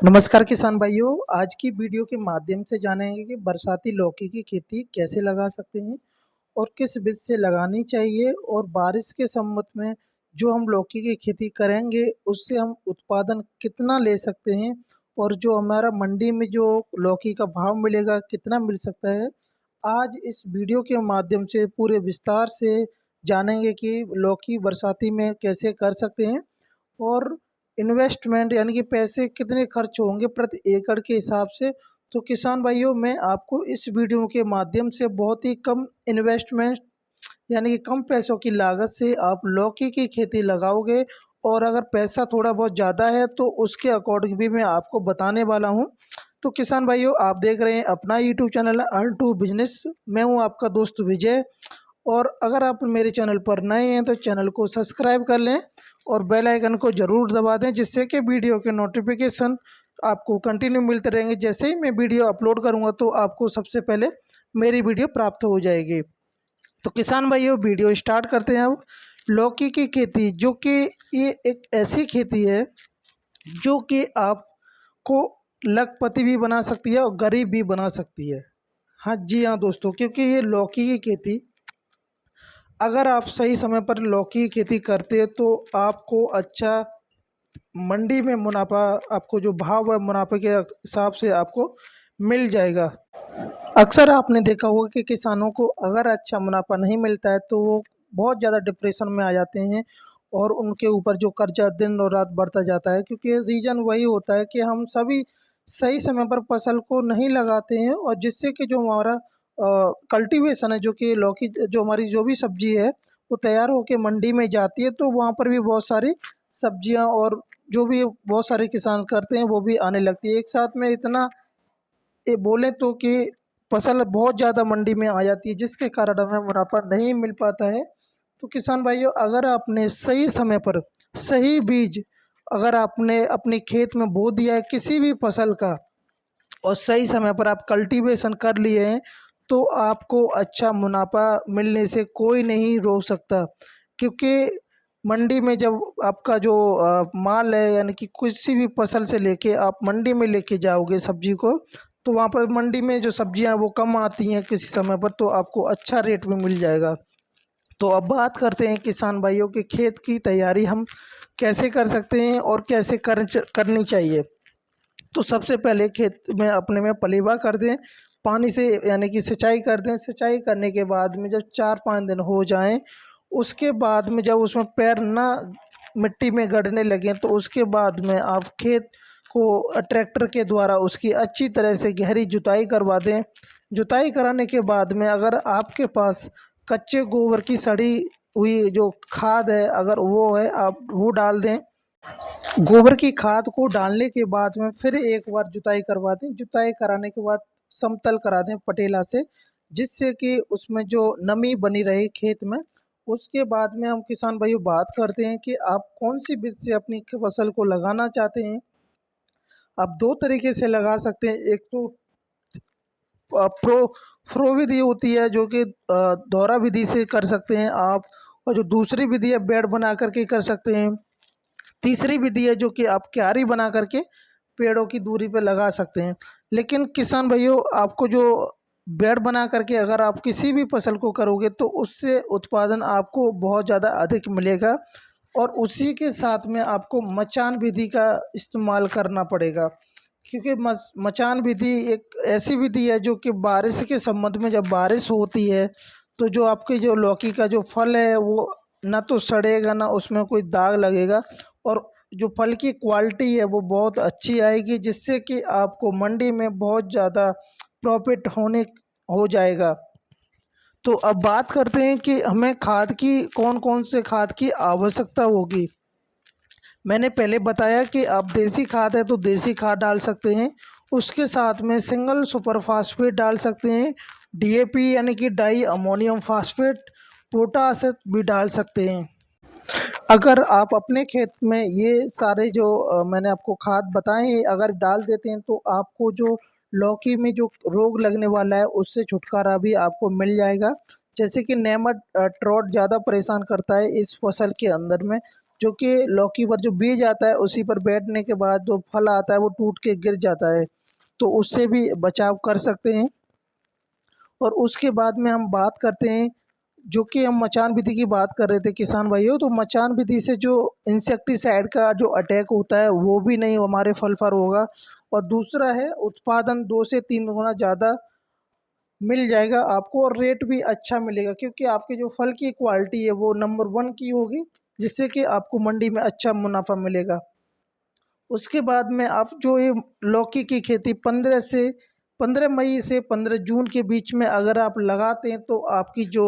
नमस्कार किसान भाइयों। आज की वीडियो के माध्यम से जानेंगे कि बरसाती लौकी की खेती कैसे लगा सकते हैं और किस बीज से लगानी चाहिए, और बारिश के संबंध में जो हम लौकी की खेती करेंगे उससे हम उत्पादन कितना ले सकते हैं, और जो हमारा मंडी में जो लौकी का भाव मिलेगा कितना मिल सकता है। आज इस वीडियो के माध्यम से पूरे विस्तार से जानेंगे कि लौकी बरसाती में कैसे कर सकते हैं, और इन्वेस्टमेंट यानी कि पैसे कितने खर्च होंगे प्रति एकड़ के हिसाब से। तो किसान भाइयों, मैं आपको इस वीडियो के माध्यम से बहुत ही कम इन्वेस्टमेंट यानी कि कम पैसों की लागत से आप लौकी की खेती लगाओगे, और अगर पैसा थोड़ा बहुत ज़्यादा है तो उसके अकॉर्डिंग भी मैं आपको बताने वाला हूं। तो किसान भाइयों, आप देख रहे हैं अपना YouTube channel earn to business. मैं हूं आपका दोस्त विजय, और अगर आप मेरे चैनल पर नए हैं तो चैनल को सब्सक्राइब कर लें और बेल आइकन को ज़रूर दबा दें, जिससे कि वीडियो के नोटिफिकेशन आपको कंटिन्यू मिलते रहेंगे। जैसे ही मैं वीडियो अपलोड करूंगा तो आपको सबसे पहले मेरी वीडियो प्राप्त हो जाएगी। तो किसान भाइयों, वीडियो स्टार्ट करते हैं अब। लौकी की खेती, जो कि ये एक ऐसी खेती है जो कि आपको लखपति भी बना सकती है और गरीब भी बना सकती है। हाँ जी हाँ दोस्तों, क्योंकि ये लौकी की खेती अगर आप सही समय पर लौकी की खेती करते हैं तो आपको अच्छा मंडी में मुनाफा, आपको जो भाव है मुनाफे के हिसाब से आपको मिल जाएगा। अक्सर आपने देखा होगा कि किसानों को अगर अच्छा मुनाफा नहीं मिलता है तो वो बहुत ज़्यादा डिप्रेशन में आ जाते हैं, और उनके ऊपर जो कर्जा दिन और रात बढ़ता जाता है, क्योंकि रीज़न वही होता है कि हम सभी सही समय पर फसल को नहीं लगाते हैं, और जिससे कि जो हमारा कल्टीवेशन है, जो कि लौकी, जो हमारी जो भी सब्जी है वो तैयार होकर मंडी में जाती है, तो वहाँ पर भी बहुत सारी सब्जियाँ और जो भी बहुत सारे किसान करते हैं वो भी आने लगती है। एक साथ में इतना ये बोले तो कि फसल बहुत ज़्यादा मंडी में आ जाती है, जिसके कारण हमें मुनाफा नहीं मिल पाता है। तो किसान भाइयों, अगर आपने सही समय पर सही बीज अगर आपने अपने खेत में बो दिया है किसी भी फसल का, और सही समय पर आप कल्टीवेशन कर लिए हैं, तो आपको अच्छा मुनाफा मिलने से कोई नहीं रोक सकता। क्योंकि मंडी में जब आपका जो माल है, यानी कि किसी भी फसल से लेके आप मंडी में लेके जाओगे सब्जी को, तो वहाँ पर मंडी में जो सब्जियां वो कम आती हैं किसी समय पर, तो आपको अच्छा रेट में मिल जाएगा। तो अब बात करते हैं किसान भाइयों के खेत की तैयारी हम कैसे कर सकते हैं और कैसे करनी चाहिए। तो सबसे पहले खेत में अपने में पलेवा कर दें, पानी से यानी कि सिंचाई कर दें। सिंचाई करने के बाद में जब 4-5 दिन हो जाएं, उसके बाद में जब उसमें पैर ना मिट्टी में गड़ने लगें, तो उसके बाद में आप खेत को ट्रैक्टर के द्वारा उसकी अच्छी तरह से गहरी जुताई करवा दें। जुताई कराने के बाद में अगर आपके पास कच्चे गोबर की सड़ी हुई जो खाद है, अगर वो है, आप वो डाल दें। गोबर की खाद को डालने के बाद में फिर एक बार जुताई करवा दें। जुताई कराने के बाद समतल करा दें पटेला से, जिससे कि उसमें जो नमी बनी रहे खेत में। उसके बाद में हम किसान भाइयों बात करते हैं कि आप कौन सी बीज से अपनी फसल को लगाना चाहते हैं। आप दो तरीके से लगा सकते हैं। एक तो फ्रो विधि होती है, जो कि दोहरा विधि से कर सकते हैं आप, और जो दूसरी विधि है बेड बना करके कर सकते हैं। तीसरी विधि है जो कि आप क्यारी बना करके पेड़ों की दूरी पे लगा सकते हैं। लेकिन किसान भाइयों, आपको जो बेड बना करके अगर आप किसी भी फसल को करोगे तो उससे उत्पादन आपको बहुत ज़्यादा अधिक मिलेगा, और उसी के साथ में आपको मचान विधि का इस्तेमाल करना पड़ेगा। क्योंकि मचान विधि एक ऐसी विधि है जो कि बारिश के संबंध में, जब बारिश होती है तो जो आपके जो लौकी का जो फल है वो ना तो सड़ेगा ना उसमें कोई दाग लगेगा, और जो फल की क्वालिटी है वो बहुत अच्छी आएगी, जिससे कि आपको मंडी में बहुत ज़्यादा प्रॉफिट होने हो जाएगा। तो अब बात करते हैं कि हमें खाद की, कौन कौन से खाद की आवश्यकता होगी। मैंने पहले बताया कि आप देसी खाद है तो देसी खाद डाल सकते हैं। उसके साथ में सिंगल सुपर फास्फेट डाल सकते हैं, डीएपी यानी कि डाई अमोनियम फास्फेट, पोटास भी डाल सकते हैं। अगर आप अपने खेत में ये सारे जो मैंने आपको खाद बताए हैं अगर डाल देते हैं, तो आपको जो लौकी में जो रोग लगने वाला है उससे छुटकारा भी आपको मिल जाएगा। जैसे कि नेमट ट्रॉट ज़्यादा परेशान करता है इस फसल के अंदर में, जो कि लौकी पर जो बीज आता है उसी पर बैठने के बाद जो फल आता है वो टूट के गिर जाता है, तो उससे भी बचाव कर सकते हैं। और उसके बाद में हम बात करते हैं, जो कि हम मचान विधि की बात कर रहे थे किसान भाइयों, तो मचान विधि से जो इंसेक्टिसाइड का जो अटैक होता है वो भी नहीं हमारे फल पर होगा। और दूसरा है उत्पादन 2 से 3 गुना ज़्यादा मिल जाएगा आपको, और रेट भी अच्छा मिलेगा क्योंकि आपके जो फल की क्वालिटी है वो नंबर 1 की होगी, जिससे कि आपको मंडी में अच्छा मुनाफा मिलेगा। उसके बाद में आप जो ये लौकी की खेती 15 मई से 15 जून के बीच में अगर आप लगाते हैं तो आपकी जो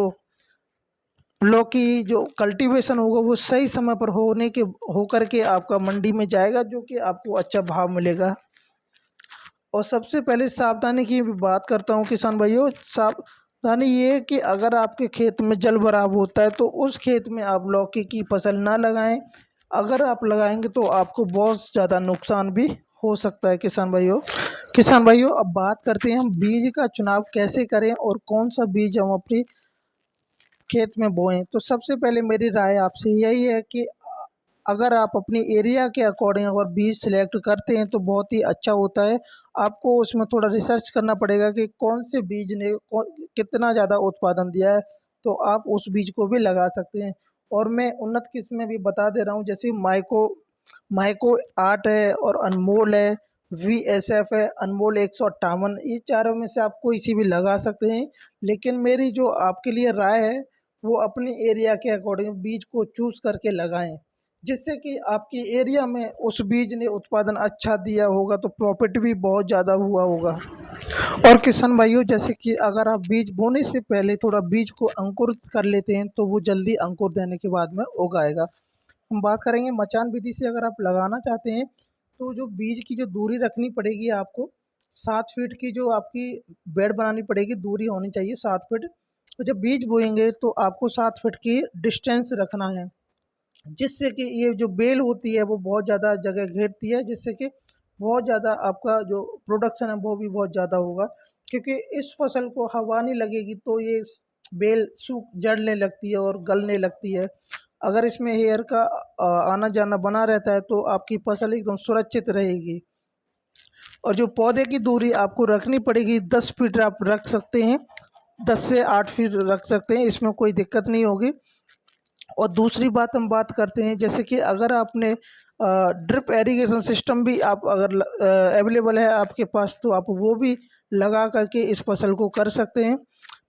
लौकी जो कल्टीवेशन होगा वो सही समय पर होकर के आपका मंडी में जाएगा, जो कि आपको अच्छा भाव मिलेगा। और सबसे पहले सावधानी की भी बात करता हूँ किसान भाइयों, सावधानी ये है कि अगर आपके खेत में जल भराव होता है तो उस खेत में आप लौकी की फसल ना लगाएं। अगर आप लगाएंगे तो आपको बहुत ज़्यादा नुकसान भी हो सकता है किसान भाइयों, अब बात करते हैं हम बीज का चुनाव कैसे करें और कौन सा बीज हम अपनी खेत में बोएं। तो सबसे पहले मेरी राय आपसे यही है कि अगर आप अपनी एरिया के अकॉर्डिंग अगर बीज सिलेक्ट करते हैं तो बहुत ही अच्छा होता है। आपको उसमें थोड़ा रिसर्च करना पड़ेगा कि कौन से बीज ने कितना ज़्यादा उत्पादन दिया है, तो आप उस बीज को भी लगा सकते हैं। और मैं उन्नत किस्में भी बता दे रहा हूँ, जैसे माइको माइको 8 है और अनमोल है, VSF है, अनमोल 158, ये चारों में से आप कोई सी भी लगा सकते हैं। लेकिन मेरी जो आपके लिए राय है वो अपने एरिया के अकॉर्डिंग बीज को चूज़ करके लगाएं, जिससे कि आपके एरिया में उस बीज ने उत्पादन अच्छा दिया होगा तो प्रॉफिट भी बहुत ज़्यादा हुआ होगा। और किसान भाइयों, जैसे कि अगर आप बीज बोने से पहले थोड़ा बीज को अंकुरित कर लेते हैं तो वो जल्दी अंकुर देने के बाद में उगाएगा। हम बात करेंगे मचान विधि से अगर आप लगाना चाहते हैं तो जो बीज की जो दूरी रखनी पड़ेगी आपको, 7 फीट की जो आपकी बेड बनानी पड़ेगी, दूरी होनी चाहिए 7 फीट। तो जब बीज बोएंगे तो आपको 7 फीट की डिस्टेंस रखना है, जिससे कि ये जो बेल होती है वो बहुत ज़्यादा जगह घेरती है, जिससे कि बहुत ज़्यादा आपका जो प्रोडक्शन है वो भी बहुत ज़्यादा होगा। क्योंकि इस फसल को हवा नहीं लगेगी तो ये बेल सूख जड़ने लगती है और गलने लगती है। अगर इसमें एयर का आना जाना बना रहता है तो आपकी फसल एकदम सुरक्षित रहेगी। और जो पौधे की दूरी आपको रखनी पड़ेगी, 10 फीट आप रख सकते हैं, 10 से 8 फीट रख सकते हैं, इसमें कोई दिक्कत नहीं होगी। और दूसरी बात हम बात करते हैं, जैसे कि अगर आपने ड्रिप एरिगेशन सिस्टम भी आप अगर अवेलेबल है आपके पास तो आप वो भी लगा करके इस फसल को कर सकते हैं।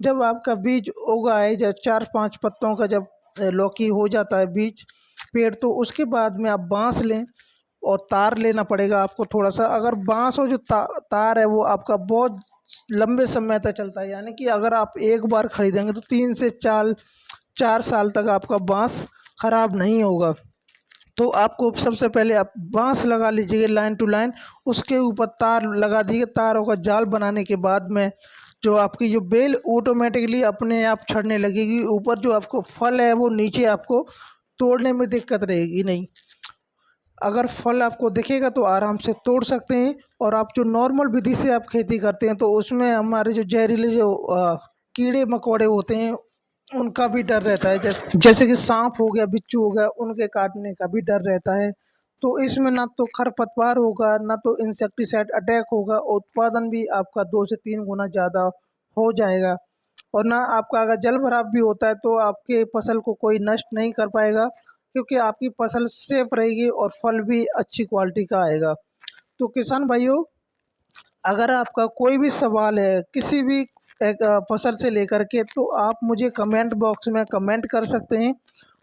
जब आपका बीज उगा है, जब 4-5 पत्तों का जब लौकी हो जाता है बीज पेड़, तो उसके बाद में आप बांस लें और तार लेना पड़ेगा आपको थोड़ा सा। अगर बांस और जो तार है वो आपका बहुत लंबे समय तक चलता है, यानी कि अगर आप एक बार खरीदेंगे तो 3 से 4 साल तक आपका बांस खराब नहीं होगा। तो आपको सबसे पहले आप बांस लगा लीजिए लाइन टू लाइन, उसके ऊपर तार लगा दिए, तारों का जाल बनाने के बाद में जो आपकी जो बेल ऑटोमेटिकली अपने आप छड़ने लगेगी ऊपर, जो आपको फल है वो नीचे आपको तोड़ने में दिक्कत रहेगी नहीं। अगर फल आपको दिखेगा तो आराम से तोड़ सकते हैं। और आप जो नॉर्मल विधि से आप खेती करते हैं तो उसमें हमारे जो जहरीले जो कीड़े मकोड़े होते हैं उनका भी डर रहता है, जैसे कि सांप हो गया, बिच्छू हो गया, उनके काटने का भी डर रहता है। तो इसमें ना तो खरपतवार होगा ना तो इंसेक्टिसाइड अटैक होगा, उत्पादन भी आपका 2 से 3 गुना ज़्यादा हो जाएगा। और ना आपका अगर जल भराव भी होता है तो आपके फसल को कोई नष्ट नहीं कर पाएगा, क्योंकि आपकी फसल सेफ रहेगी और फल भी अच्छी क्वालिटी का आएगा। तो किसान भाइयों, अगर आपका कोई भी सवाल है किसी भी एक फसल से लेकर के, तो आप मुझे कमेंट बॉक्स में कमेंट कर सकते हैं।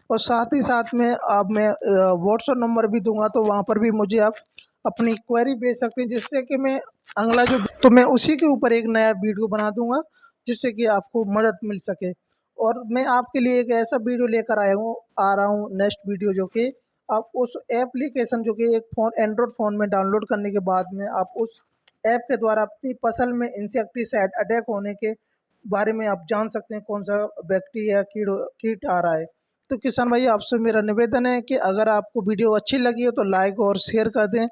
और साथ ही साथ में आप मैं व्हाट्सएप नंबर भी दूंगा, तो वहाँ पर भी मुझे आप अपनी क्वेरी भेज सकते हैं, जिससे कि मैं अगला जो तो मैं उसी के ऊपर एक नया वीडियो बना दूंगा, जिससे कि आपको मदद मिल सके। और मैं आपके लिए एक ऐसा वीडियो लेकर आ रहा हूँ नेक्स्ट वीडियो, जो कि आप उस एप्लीकेशन जो कि एक फ़ोन एंड्रॉयड फ़ोन में डाउनलोड करने के बाद में आप उस ऐप के द्वारा अपनी फसल में इंसेक्टिसाइड अटैक होने के बारे में आप जान सकते हैं, कौन सा बैक्टीरिया कीट आ रहा है। तो किसान भाई, आपसे मेरा निवेदन है कि अगर आपको वीडियो अच्छी लगी हो तो लाइक और शेयर कर दें।